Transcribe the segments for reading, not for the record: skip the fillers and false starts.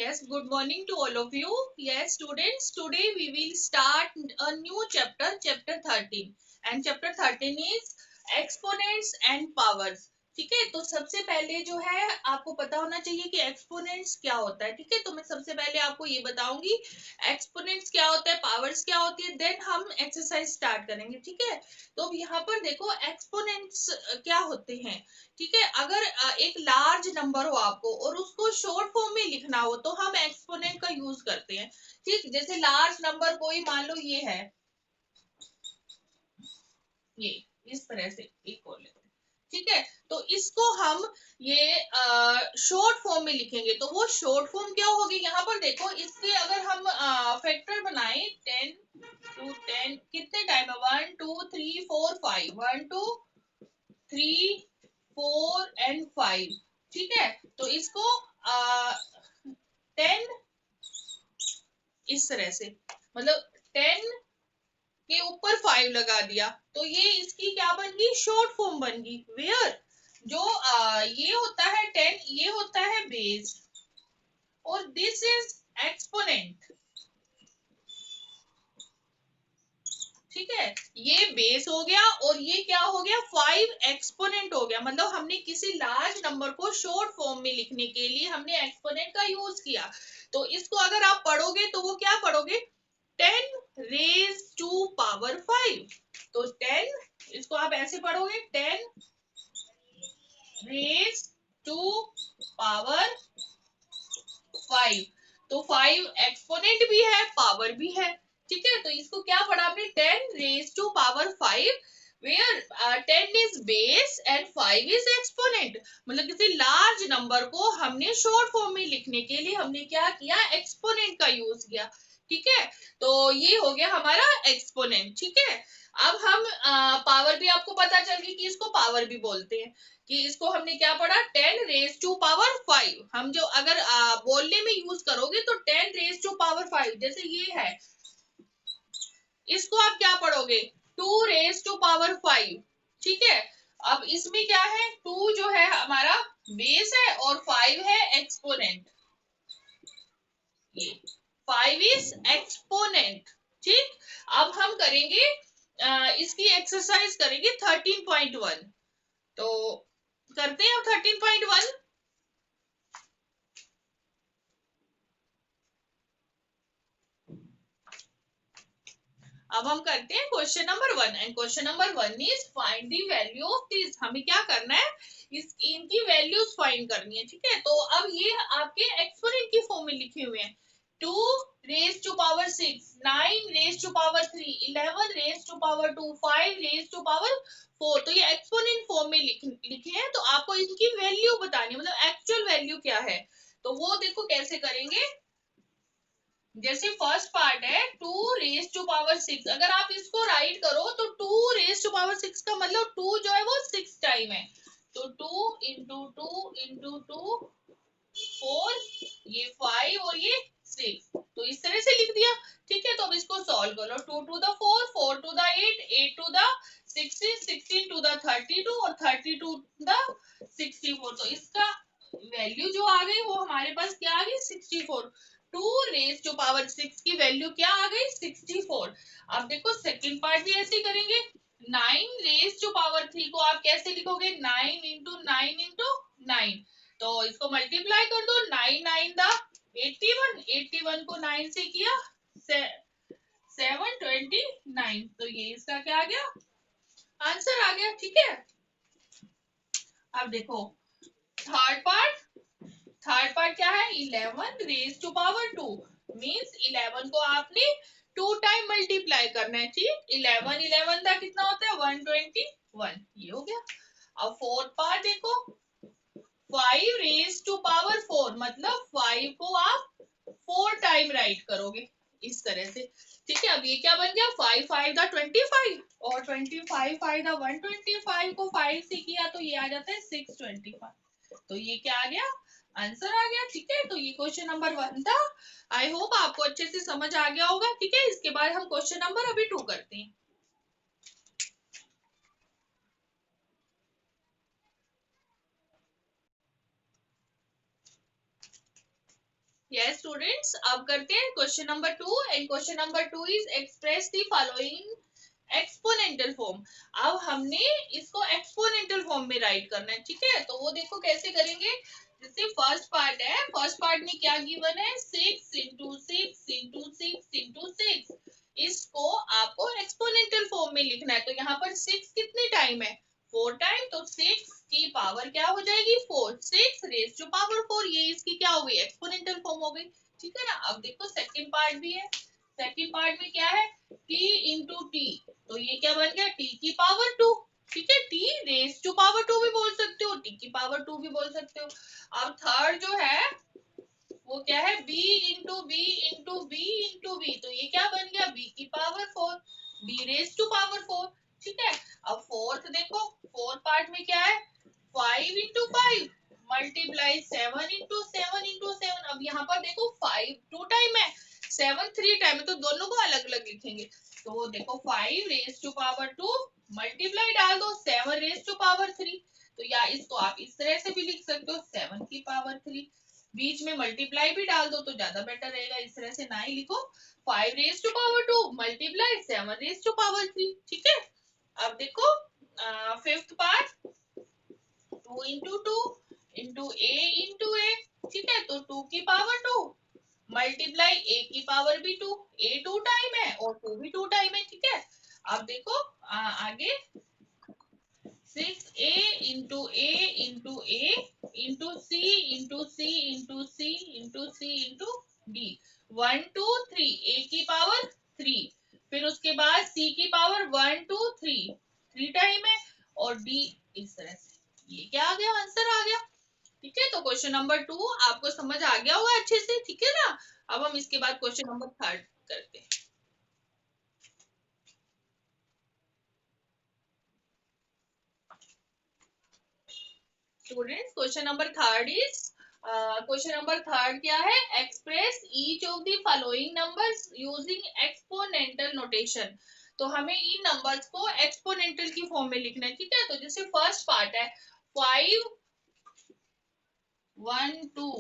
Yes, good morning to all of you. Yes, students, today we will start a new chapter, chapter 13. And chapter 13 is exponents and powers. ठीक है, तो सबसे पहले जो है आपको पता होना चाहिए कि एक्सपोनेंट्स क्या होता है. ठीक है, तो मैं सबसे पहले आपको ये बताऊंगी एक्सपोनेंट्स क्या होता है, पावर्स क्या होती है, देन हम एक्सरसाइज स्टार्ट करेंगे. ठीक है, तो यहाँ पर देखो एक्सपोनेंट्स क्या होते हैं. ठीक है, अगर एक लार्ज नंबर हो आपको और उसको शॉर्ट फॉर्म में लिखना हो तो हम एक्सपोनेंट का यूज करते हैं. ठीक, जैसे लार्ज नंबर कोई मान लो ये है, ये इस तरह से एक और लेते हैं. ठीक है, तो इसको हम ये शॉर्ट फॉर्म में लिखेंगे तो वो शॉर्ट फॉर्म क्या होगी. यहाँ पर देखो इसके अगर हम फैक्टर बनाए 10 टू 10 कितने टाइम है 1 2 3 4 5 1 2 3 4 एंड 5. ठीक है, तो इसको 10 इस तरह से मतलब 10 के ऊपर 5 लगा दिया तो ये इसकी क्या बन गई, शॉर्ट फॉर्म बन गई. वेयर जो ये होता है 10, ये होता है बेस और दिस इज एक्सपोनेंट. ठीक है, ये बेस हो गया और ये क्या हो गया 5 एक्सपोनेंट हो गया. मतलब हमने किसी लार्ज नंबर को शॉर्ट फॉर्म में लिखने के लिए हमने एक्सपोनेंट का यूज किया. तो इसको अगर आप पढ़ोगे तो वो क्या पढ़ोगे 10 रेज टू पावर 5. तो 10 इसको आप ऐसे पढ़ोगे 10 रेज टू पावर 5. तो 5 एक्सपोनेंट भी है, पावर भी है. ठीक है, तो इसको क्या पढ़ा आपने 10 raise to power 5 where 10 is base and 5 is exponent. मतलब किसी लार्ज नंबर को हमने शॉर्ट फॉर्म में लिखने के लिए हमने क्या किया, एक्सपोनेंट का यूज किया. ठीक है, तो ये हो गया हमारा एक्सपोनेंट. ठीक है, अब हम पावर भी आपको पता चल गई कि इसको पावर भी बोलते हैं. कि इसको हमने क्या पढ़ा 10 रेज टू पावर 5. हम जो अगर बोलने में यूज करोगे तो 10 रेज टू पावर 5. जैसे ये है, इसको आप क्या पढ़ोगे 2 रेज टू पावर 5. ठीक है, अब इसमें क्या है 2 जो है हमारा बेस है और 5 है एक्सपोनेंट. ये 5 इज एक्सपोनेंट. ठीक, अब हम करेंगे इसकी एक्सरसाइज करेंगे 13.1. तो करते हैं अब 13.1. अब हम करते हैं question number 1 and question number 1 is find the value of this. हमें क्या करना है, इनकी वैल्यूज फाइंड करनी है. ठीक है, तो अब ये आपके एक्सपोनेंट की फॉर्म में लिखे हुए हैं 2 raise to power 6, 9 raise to power 3, 11 raise to power 2, 5 raise to power 4. तो ये एक्सपोनेंट फॉर्म में लिखे हैं. तो आपको इनकी वैल्यू बतानी है, मतलब एक्चुअल वैल्यू क्या है. तो वो देखो कैसे करेंगे. जैसे फर्स्ट पार्ट है 2 रेज टू पावर 6. अगर आप इसको राइट करो तो 2 रेज टू पावर 6 का मतलब 2 जो है वो 6 टाइम है. तो 2 इंटू 2 इंटू 2 4, ये 5 और ये 6. तो इस तरह से लिख दिया. ठीक है, तो अब इसको सॉल्व करो 2 to the 4, 4 to the 8, 8 to the 16, 16 to the 32 और 32 टू द 64. तो इसका वैल्यू जो आ गई वो हमारे पास क्या आ गई 64. 2 रेज टू पावर 6 की वैल्यू क्या आ गई 64. अब देखो सेकंड पार्ट भी ऐसे करेंगे. 9 रेज टू पावर 3 को आप कैसे लिखोगे 9 इंटू 9 इंटू 9. तो इसको मल्टीप्लाई कर दो 9 9 द 81, 81 को 9 से किया 729. तो ये इसका क्या आ गया, आंसर आ गया. ठीक है, अब देखो थर्ड पार्ट. थर्ड पार्ट क्या है 11 रेज टू पावर 2 मीन्स 11 को आपने 2 टाइम मल्टीप्लाई करना है. ठीक, 11 11 का कितना होता है 121. ये हो गया. अब फोर्थ पार्ट देखो 5 रेज टू पावर 4 मतलब 5 को आप 4 टाइम राइट करोगे इस तरह से. ठीक है, अब ये क्या बन गया 5 5 द 25 और 25 5 द 125 को 5 से किया तो ये आ जाता है 625. तो ये क्या आ गया, आंसर आ गया. ठीक है, तो ये क्वेश्चन नंबर 1 था. आई होप आपको अच्छे से समझ आ गया होगा. ठीक है, इसके बाद हम क्वेश्चन नंबर अभी 2 करते हैं. यस स्टूडेंट्स, अब करते हैं question number 2 and question number 2 is express the following exponential form. अब हमने इसको एक्सपोनेंशियल फॉर्म में राइट करना है, ठीक है। तो वो देखो कैसे करेंगे। जैसे फर्स्ट पार्ट है, फर्स्ट पार्ट में क्या गिवन है, 6 इंटू 6 इंटू 6 इंटू 6। इसको आपको एक्सपोनेंशियल फॉर्म में लिखना है। तो यहाँ पर 6 कितने टाइम है, 4 टाइम। तो 6 की पावर क्या हो जाएगी, 4। 6 रेज टू पावर 4, ये इसकी क्या हो गई, एक्सपोनेंशियल फॉर्म हो गई, ठीक है ना। अब देखो सेकंड पार्ट भी है। सेकंड पार्ट में क्या है, t इंटू टी। तो ये क्या बन गया, t की पावर 2, ठीक है। t रेज टू पावर 2 भी बोल सकते हो, t की पावर 2 भी बोल सकते हो। अब थर्ड जो है वो क्या है, b into B into B into B. तो ये क्या बन गया, b की power 4, b raise to power 4, ठीक है। अब फोर्थ देखो, फोर्थ पार्ट में क्या है, 5 इंटू 5 मल्टीप्लाई 7 इंटू 7 इंटू 7। अब यहाँ पर देखो 5 2 टाइम है, 7 3 टाइम है, तो दोनों को अलग अलग लिखेंगे। तो वो देखो 5 रेज टू पावर 2 मल्टीप्लाई डाल दो 7 रेज टू पावर 3। तो या इसको आप इस तरह से भी लिख सकते हो, 7 की पावर 3, बीच में मल्टीप्लाई भी डाल दो तो ज्यादा बेटर रहेगा, इस तरह से ना ही लिखो। 5 raise to power 2 multiply 7 raise to power 3, ठीक है। अब देखो fifth part, 2 into 2 into A, ठीक है। तो 2 की पावर 2 मल्टीप्लाई ए की पावर भी 2, ए 2 टाइम है और 2 भी 2 टाइम है, ठीक है। अब देखो आगे 6a इंटू ए इंटू ए इंटू सी इंटू सी इंटू सी इंटू सी इंटू डी। 1 2 3, ए की पावर 3, फिर उसके बाद सी की पावर 1 2 3, 3 टाइम है और डी इस तरह से। ये क्या आ गया, आंसर आ गया, ठीक है। तो क्वेश्चन नंबर 2 आपको समझ आ गया होगा अच्छे से, ठीक है ना। अब हम इसके बाद क्वेश्चन नंबर 3 करते हैं। Students question number 3 is, question number 3 क्या है, express each of the following numbers using exponential notation. तो हमें इन नंबर्स को एक्सपोनेंशियल की फॉर्म में लिखना है, ठीक है। तो जैसे फर्स्ट पार्ट है 5 1 2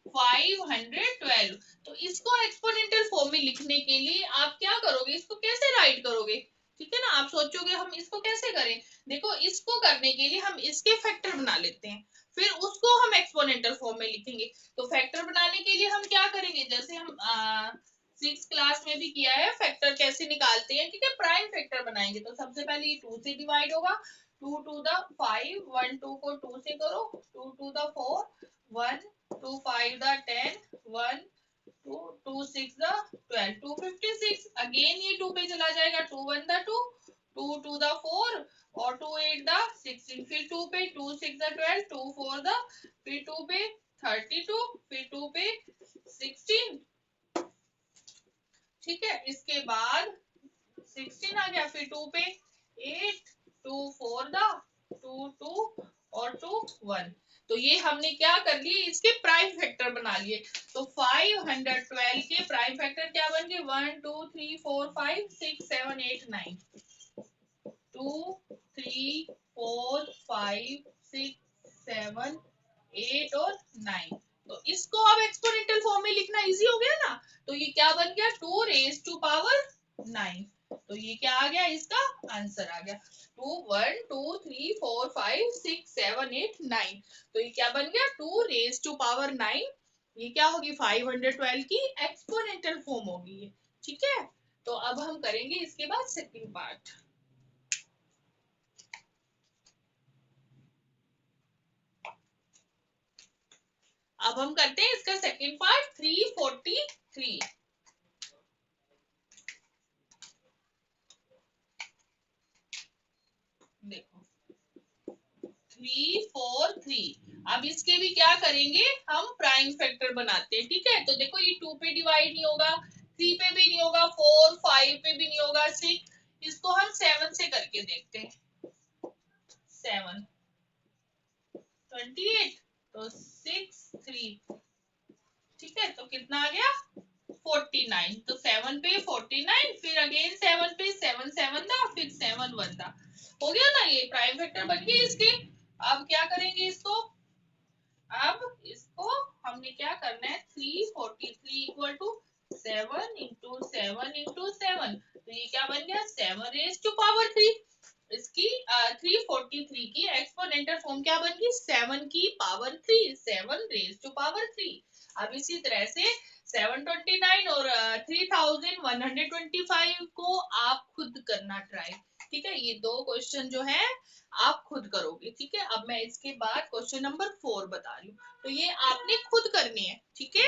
512, तो इसको एक्सपोनेंशियल फॉर्म में लिखने के लिए आप क्या करोगे, इसको कैसे राइट करोगे, ठीक है ना। आप सोचोगे हम इसको कैसे करें। देखो इसको करने के लिए हम इसके फैक्टर बना लेते हैं, फिर उसको हम एक्सपोनेंशियल फॉर्म में लिखेंगे। तो फैक्टर बनाने के लिए हम क्या करेंगे, जैसे हम 6 क्लास में भी किया है, फैक्टर कैसे निकालते हैं, ठीक है। प्राइम फैक्टर बनाएंगे तो सबसे पहले ये 2 से डिवाइड होगा, 2 टू द 5, 1 2 को 2 से करो, 2 to the 4, 1 2 5 the 10, 1 2 2 6 the 12, 256। Again ये 2 पे चला जाएगा, 2 1 the 2, 2 2 the 4 और 2 8 the 16, फिर 2 पे 2 6 the 12, 2 4 the, फिर 2 पे 32, फिर 2 पे 16, ठीक है। इसके बाद 16 आ गया, फिर 2 पे 8, 2 4 the 2 2 और 2 1। तो ये हमने क्या कर लिए, इसके प्राइम फैक्टर बना लिए। तो 512 के प्राइम फैक्टर क्या बन गए, 1 2 3 4 5 6 7 8 9, 2 3 4 5 6 7 8 और 9। तो इसको अब एक्सपोनेंशियल फॉर्म में लिखना इजी हो गया ना। तो ये क्या बन गया, 2 रेज टू पावर 9। तो ये क्या आ गया, इसका आंसर आ गया 2 1 2 3 4 5 6 7 8 9। तो ये क्या बन गया, 2 रेज टू पावर 9। ये क्या होगी, 512 की एक्सपोनेंशियल फॉर्म होगी ये, ठीक है। तो अब हम करेंगे इसके बाद सेकंड पार्ट। अब हम करते हैं इसका सेकंड पार्ट, 343। देखो 343। अब इसके भी क्या करेंगे, हम प्राइम फैक्टर बनाते हैं, ठीक है। तो देखो ये 2 पे डिवाइड नहीं होगा, 3 पे भी नहीं होगा, 4 5 पे भी नहीं होगा, 6, इसको हम 7 से करके देखते हैं। 7 28, तो 6 3, ठीक है। तो कितना आ गया, 49। तो 7 पे 49, फिर अगेन 7 पे 7 7 था, फिर 7 1 था, हो गया ना, ये प्राइम फैक्टर बन गए इसके। अब क्या करेंगे इसको, अब इसको हम हमने क्या करना है 343 इक्वल टू 7 इंटू 7 इंटू 7, तो ये क्या बन गया 7 रेज टू पावर 3। इसकी 343 की एक्सपोनेंशियल फॉर्म क्या बन गई 7 की पावर 3, 7 रेज टू पावर 3। अब इसी तरह से 729 और 3125 को आप खुद करना ट्राई, ठीक है। ये दो क्वेश्चन जो है आप खुद करोगे, ठीक है। अब मैं इसके बाद क्वेश्चन नंबर 4 बता रही हूँ, तो ये आपने खुद करनी है, ठीक है।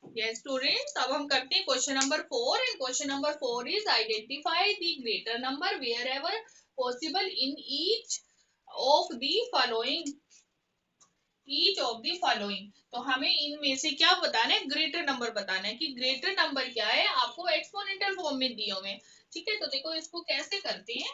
Yes students, अब हम करते हैं question number 4 and question number 4 is identify the greater number wherever possible in each of the following, each of the following. तो हमें इनमें से क्या बताना है ग्रेटर नंबर बताना है कि ग्रेटर नंबर क्या है, आपको एक्सपोनेंशियल फॉर्म में दिए हुए, ठीक है। तो देखो इसको कैसे करते हैं।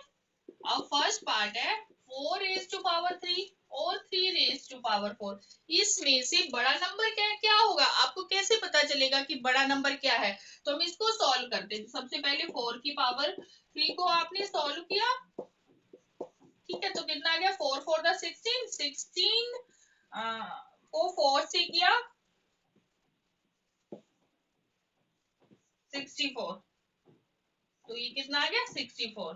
अब फर्स्ट पार्ट है 4 रेज टू पावर 3 और 3 रेज टू पावर 4, इसमें से बड़ा नंबर क्या होगा, आपको कैसे पता चलेगा कि बड़ा नंबर क्या है। तो हम इसको सॉल्व करते हैं। सबसे पहले 4 की पावर 3 को आपने सॉल्व किया, ठीक है। तो कितना आ गया 4 4 द 16, 16 को 4 से किया 64, तो ये कितना आ गया 64,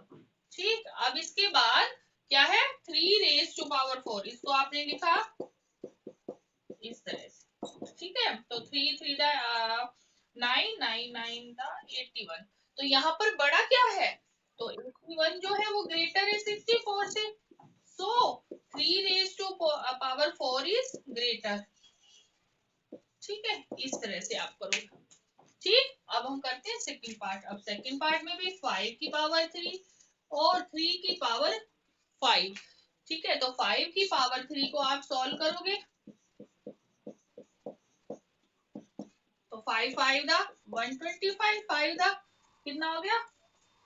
ठीक। अब इसके बाद क्या है 3 रेज टू पावर 4, इसको आपने लिखा इस तरह से, ठीक है। तो 3 3 9 9 9 81, तो यहाँ पर बड़ा क्या है, तो 81 जो है वो ग्रेटर है 64 से, so 3 raise to power 4 is greater, ठीक है। इस तरह से आप करोगे, ठीक। अब हम करते हैं सेकंड पार्ट। अब सेकंड पार्ट में भी 5 की पावर 3 और 3 की पावर 5, ठीक है। तो 5 की पावर 3 को आप सॉल्व करोगे, तो 5 5 दा 125, 5 दा कितना हो गया,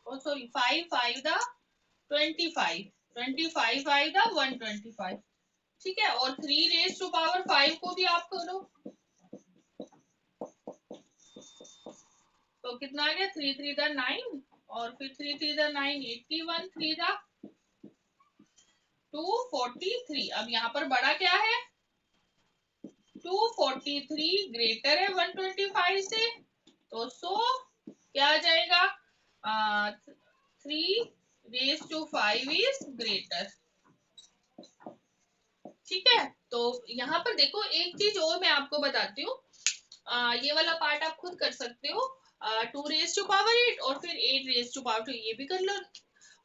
ओ सॉरी 5 5 दा 25, 25 5 दा 125, ठीक है। और 3 रेज टू पावर 5 को भी आप करो, तो कितना आ गया 3 3 दा 9 और फिर 3 3 दा 9 81, 3 दा 243। अब यहाँ पर बड़ा क्या है 243 ग्रेटर है 125 से, तो सो क्या आ जाएगा 3 रेज टू 5 इज ग्रेटर, ठीक है। तो यहाँ पर देखो एक चीज और मैं आपको बताती हूँ, ये वाला पार्ट आप खुद कर सकते हो, 2 रेज टू पावर 8 और फिर 8 रेज टू पावर 2, ये भी कर लो।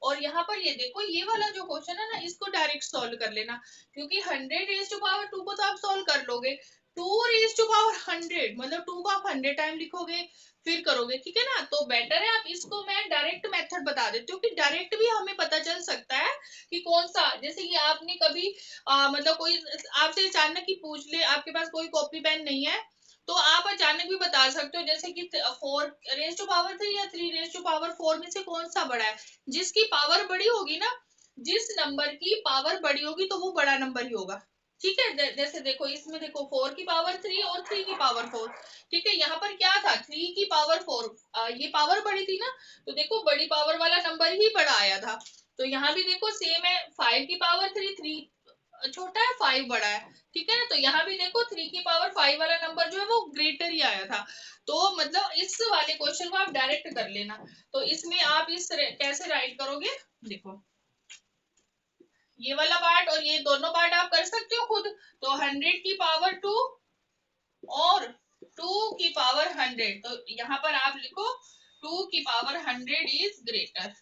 और यहाँ पर ये देखो ये वाला जो क्वेश्चन है ना इसको डायरेक्ट सॉल्व कर लेना, क्योंकि 100 रेज टू पावर 2 को तो आप सॉल्व कर लोगे, 2 रेज टू पावर 100 मतलब 2 को आप 100 टाइम लिखोगे फिर करोगे, ठीक है ना। तो बेटर है आप इसको मैं डायरेक्ट मेथड बता देती हूँ कि डायरेक्ट भी हमें पता चल सकता है कि कौन सा, जैसे कि आपने कभी मतलब कोई आपसे अचानक ही पूछ ले, आपके पास कोई कॉपी पेन नहीं है, तो आप अचानक भी बता सकते हो, जैसे कि 4 रेज टू पावर 3 या 3 रेज टू पावर 4 में से कौन सा बड़ा है। जिसकी पावर बड़ी होगी ना, जिस नंबर की पावर बड़ी होगी तो वो बड़ा नंबर ही होगा, ठीक है। जैसे देखो इसमें देखो 4 की पावर 3 और 3 की पावर 4, ठीक है। यहाँ पर क्या था 3 की पावर 4, ये पावर बड़ी थी ना, तो देखो बड़ी पावर वाला नंबर ही बड़ा आया था। तो यहाँ भी देखो सेम है 5 की पावर 3, 3 छोटा है 5 बड़ा है, ठीक है ना। तो यहाँ भी देखो 3 की पावर 5 वाला नंबर जो है वो ग्रेटर ही आया था। तो मतलब इस वाले क्वेश्चन को आप डायरेक्ट कर लेना। तो इसमें आप इस कैसे राइट करोगे, देखो ये वाला पार्ट और ये दोनों पार्ट आप कर सकते हो खुद। तो 100 की पावर 2 और 2 की पावर 100, तो यहाँ पर आप लिखो 2 की पावर 100 इज ग्रेटर,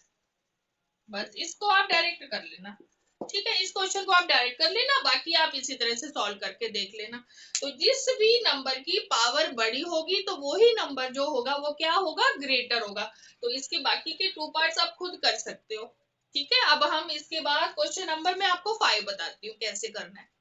बस इसको आप डायरेक्ट कर लेना, ठीक है। इस क्वेश्चन को आप डायरेक्ट कर लेना, बाकी आप इसी तरह से सॉल्व करके देख लेना। तो जिस भी नंबर की पावर बड़ी होगी तो वही नंबर जो होगा वो क्या होगा ग्रेटर होगा। तो इसके बाकी के 2 पार्ट्स आप खुद कर सकते हो, ठीक है। अब हम इसके बाद क्वेश्चन नंबर में आपको 5 बताती हूँ कैसे करना है।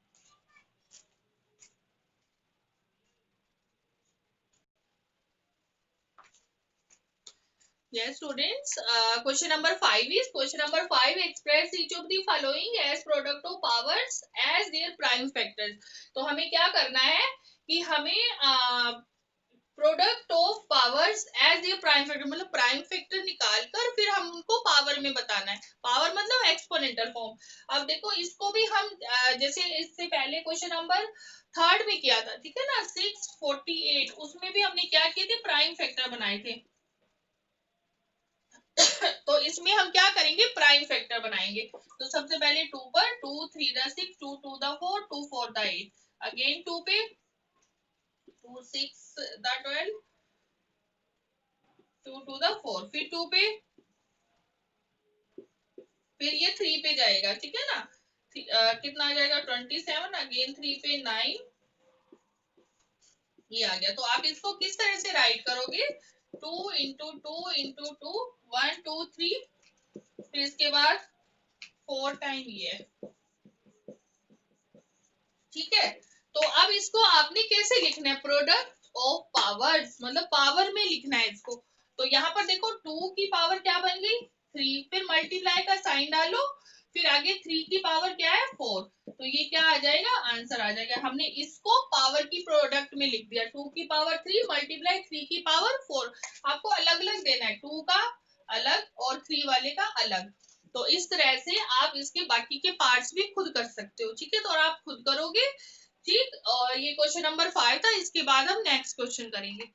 Yes, students. Question number 5 is question number 5. Express each of the following as product of powers as their prime factors. तो हमें क्या करना है कि हमें product of powers as a prime factor, मतलब प्राइम फैक्टर निकाल कर फिर हम उनको पावर हमें बताना है, पावर मतलब एक्सपोनेंशियल फॉर्म। अब देखो इसको भी हम जैसे इससे पहले क्वेश्चन नंबर 3 में किया था, ठीक है ना, 648, उसमें भी हमने क्या किए थे, प्राइम फैक्टर बनाए थे। तो इसमें हम क्या करेंगे, प्राइम फैक्टर बनाएंगे। तो सबसे पहले 2 पर, 2 3 द 6, 2 2 द 4, 2 4 द 8, अगेन 2 पे, 2 6 द 12, 2 2 द 4, फिर 2 पे, फिर ये 3 पे जाएगा, ठीक है ना, कितना आ जाएगा 27, अगेन 3 पे 9, ये आ गया। तो आप इसको किस तरह से राइट करोगे, 2 इंटू 2 इंटू 2, 1 2 3, फिर इसके बाद 4 टाइम ये है, ठीक है। तो अब इसको आपने कैसे लिखना है, प्रोडक्ट ऑफ पावर्स, मतलब पावर में लिखना है इसको। तो यहाँ पर देखो 2 की पावर क्या बन गई 3, फिर मल्टीप्लाई का साइन डालो, फिर आगे 3 की पावर क्या है 4, तो ये क्या आ जाएगा, आंसर आ जाएगा। हमने इसको पावर की प्रोडक्ट में लिख दिया, 2 की पावर 3 मल्टीप्लाई 3 की पावर 4। आपको अलग अलग देना है, 2 का अलग और 3 वाले का अलग। तो इस तरह से आप इसके बाकी के पार्ट्स भी खुद कर सकते हो, ठीक है। तो और आप खुद करोगे, ठीक। और ये क्वेश्चन नंबर 5 था, इसके बाद हम नेक्स्ट क्वेश्चन करेंगे।